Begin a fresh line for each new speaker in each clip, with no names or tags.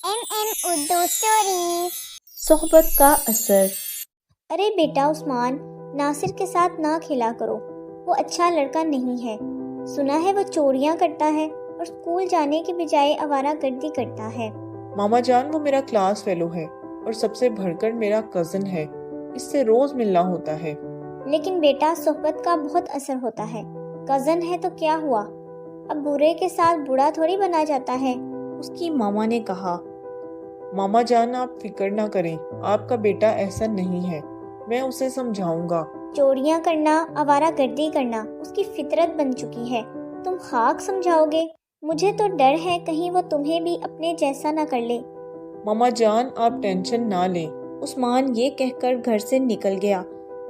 Urdu stories.
सोहबत का असर।
अरे बेटा उस्मान, नासिर के साथ ना खेला करो, वो अच्छा लड़का नहीं है। सुना है वो चोरियां करता है और स्कूल जाने के बजाय आवारागर्दी करता है।
मामा जान, वो मेरा क्लास फेलो है और सबसे बढ़कर मेरा कजन है। इससे रोज मिलना होता है।
लेकिन बेटा सोहबत का बहुत असर होता है। कजन है तो क्या हुआ, अब बुरे के साथ बुरा थोड़ी बना जाता है।
उसकी मामा ने कहा, मामा जान आप फिक्र ना करें, आपका बेटा ऐसा नहीं है, मैं उसे समझाऊंगा।
चोरियां करना, आवारागर्दी करना उसकी फितरत बन चुकी है, तुम खाक समझाओगे? मुझे तो डर है कहीं वो तुम्हें भी अपने जैसा ना कर ले।
मामा जान आप टेंशन ना लें।
उस्मान ये कहकर घर से निकल गया।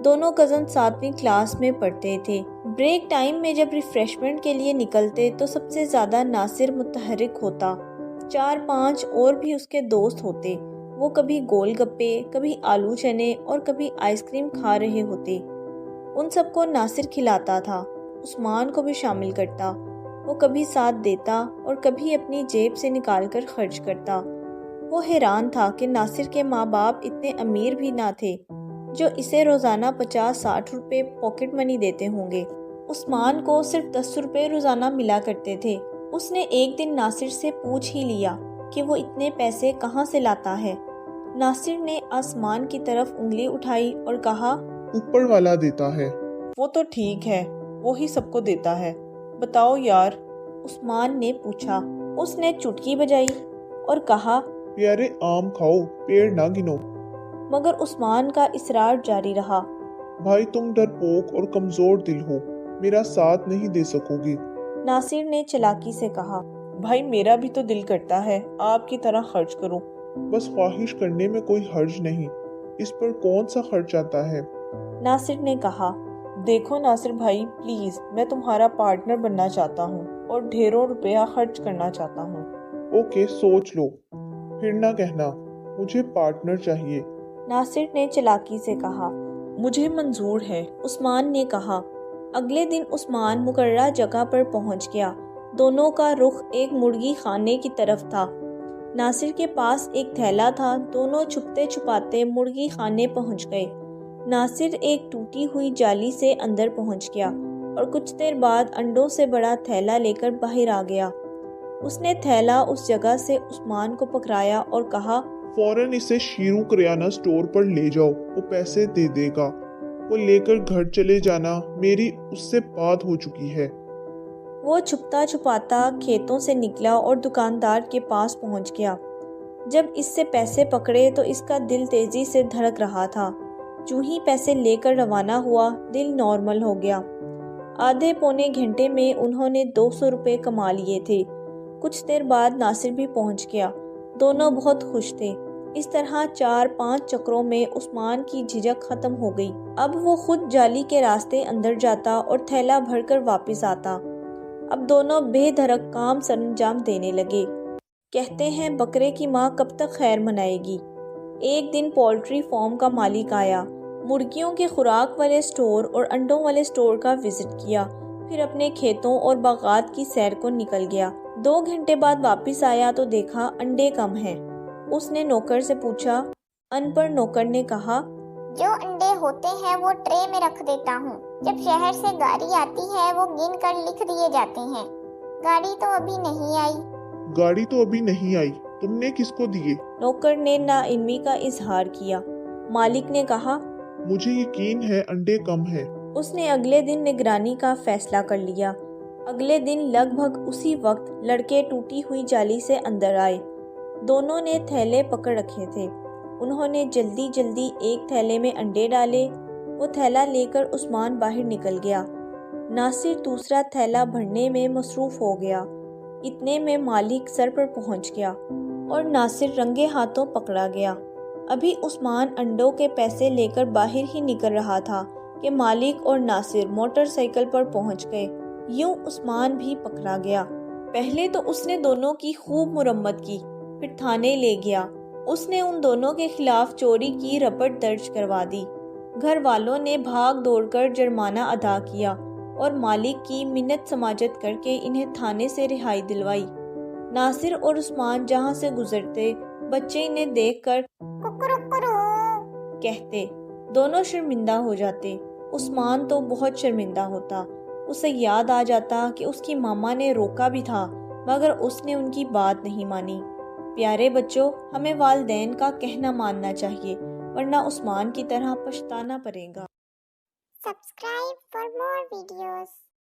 दोनों कज़न 7वीं क्लास में पढ़ते थे। ब्रेक टाइम में जब रिफ्रेशमेंट के लिए निकलते तो सबसे ज़्यादा नासिर मुतहरिक होता। 4-5 और भी उसके दोस्त होते। वो कभी गोल गप्पे, कभी आलू चने और कभी आइसक्रीम खा रहे होते। उन सबको नासिर खिलाता था, उस्मान को भी शामिल करता। वो कभी साथ देता और कभी अपनी जेब से निकाल कर खर्च करता। वो हैरान था कि नासिर के माँ बाप इतने अमीर भी ना थे जो इसे रोज़ाना 50-60 रुपये पॉकेट मनी देते होंगे। उस्मान को सिर्फ 10 रुपये रोज़ाना मिला करते थे। उसने एक दिन नासिर से पूछ ही लिया कि वो इतने पैसे कहाँ से लाता है। नासिर ने आसमान की तरफ उंगली उठाई और कहा,
ऊपर वाला देता है।
वो तो ठीक है, वो ही सबको देता है, बताओ यार।
उस्मान ने पूछा। उसने चुटकी बजाई और कहा,
प्यारे आम खाओ, पेड़ ना गिनो।
मगर उस्मान का इसरार जारी रहा।
भाई तुम डरपोक और कमजोर दिल हो, मेरा साथ नहीं दे सकोगी।
नासिर ने चालाकी से कहा,
भाई मेरा भी तो दिल करता है आपकी तरह खर्च करूं।
बस ख्वाहिश करने में कोई हर्ज नहीं, इस पर कौन सा खर्च आता है।
नासिर ने कहा,
देखो नासिर भाई प्लीज, मैं तुम्हारा पार्टनर बनना चाहता हूँ और ढेरों रुपया खर्च करना चाहता हूँ।
ओके सोच लो, फिर ना कहना मुझे पार्टनर चाहिए।
नासिर ने चालाकी से कहा।
मुझे मंजूर है,
उस्मान ने कहा। अगले दिन उस्मान मुकर्रर जगह पर पहुंच गया। दोनों का रुख एक मुर्गी खाने की तरफ था। नासिर के पास एक थैला था। दोनों छुपते छुपाते मुर्गी खाने पहुंच गए। नासिर एक टूटी हुई जाली से अंदर पहुंच गया और कुछ देर बाद अंडों से बड़ा थैला लेकर बाहर आ गया। उसने थैला उस जगह से उस्मान को पकड़ाया और कहा,
फौरन इसे शीरू करियाना स्टोर पर ले जाओ, वो पैसे दे देगा। वो लेकर घर चले जाना, मेरी उससे बात हो चुकी है।
वो छुपता छुपाता खेतों से निकला और दुकानदार के पास पहुंच गया। जब इससे पैसे पकड़े तो इसका दिल तेजी से धड़क रहा था। जो ही पैसे लेकर रवाना हुआ, दिल नॉर्मल हो गया। आधे पौने घंटे में उन्होंने 200 रुपये कमा लिए थे। कुछ देर बाद नासिर भी पहुंच गया। दोनों बहुत खुश थे। इस तरह 4-5 चक्रों में उस्मान की झिझक खत्म हो गई। अब वो खुद जाली के रास्ते अंदर जाता और थैला भरकर वापस आता। अब दोनों बेधड़क काम सरंजाम देने लगे। कहते हैं बकरे की माँ कब तक खैर मनाएगी। एक दिन पोल्ट्री फार्म का मालिक आया, मुर्गियों के खुराक वाले स्टोर और अंडों वाले स्टोर का विजिट किया, फिर अपने खेतों और बागात की सैर को निकल गया। 2 घंटे बाद वापस आया तो देखा अंडे कम हैं। उसने नौकर से पूछा। अनपढ़ नौकर ने कहा,
जो अंडे होते हैं वो ट्रे में रख देता हूँ, जब शहर से गाड़ी आती है वो गिन कर लिख दिए जाते हैं। गाड़ी तो अभी नहीं आई।
गाड़ी तो अभी नहीं आई, तुमने किसको दिए?
नौकर ने नाइल्मी का इजहार किया। मालिक ने कहा,
मुझे यकीन है अंडे कम हैं।
उसने अगले दिन निगरानी का फैसला कर लिया। अगले दिन लगभग उसी वक्त लड़के टूटी हुई जाली से अंदर आए। दोनों ने थैले पकड़ रखे थे। उन्होंने जल्दी जल्दी एक थैले में अंडे डाले। वो थैला लेकर उस्मान बाहर निकल गया। नासिर दूसरा थैला भरने में मसरूफ हो गया। इतने में मालिक सर पर पहुंच गया और नासिर रंगे हाथों पकड़ा गया। अभी उस्मान अंडों के पैसे लेकर बाहर ही निकल रहा था कि मालिक और नासिर मोटरसाइकिल पर पहुंच गए। यूं उस्मान भी पकड़ा गया। पहले तो उसने दोनों की खूब मुरम्मत की, फिर थाने ले गया। उसने उन दोनों के खिलाफ चोरी की रपट दर्ज करवा दी। घर वालों ने भाग दौड़कर जुर्माना अदा किया और मालिक की मिन्नत समाजत करके इन्हें थाने से रिहाई दिलवाई। नासिर और उस्मान जहां से गुजरते بچے انہیں دیکھ کر
ککرکرو
کہتے۔ دونوں شرمندہ ہو جاتے۔ عثمان تو بہت شرمندہ ہوتا۔ اسے یاد آ جاتا کہ اس کی ماما نے روکا بھی تھا مگر اس نے ان کی بات نہیں مانی۔ پیارے بچوں، ہمیں والدین کا کہنا ماننا چاہیے ورنہ عثمان کی طرح پچھتانا پڑے گا۔
Subscribe for more videos.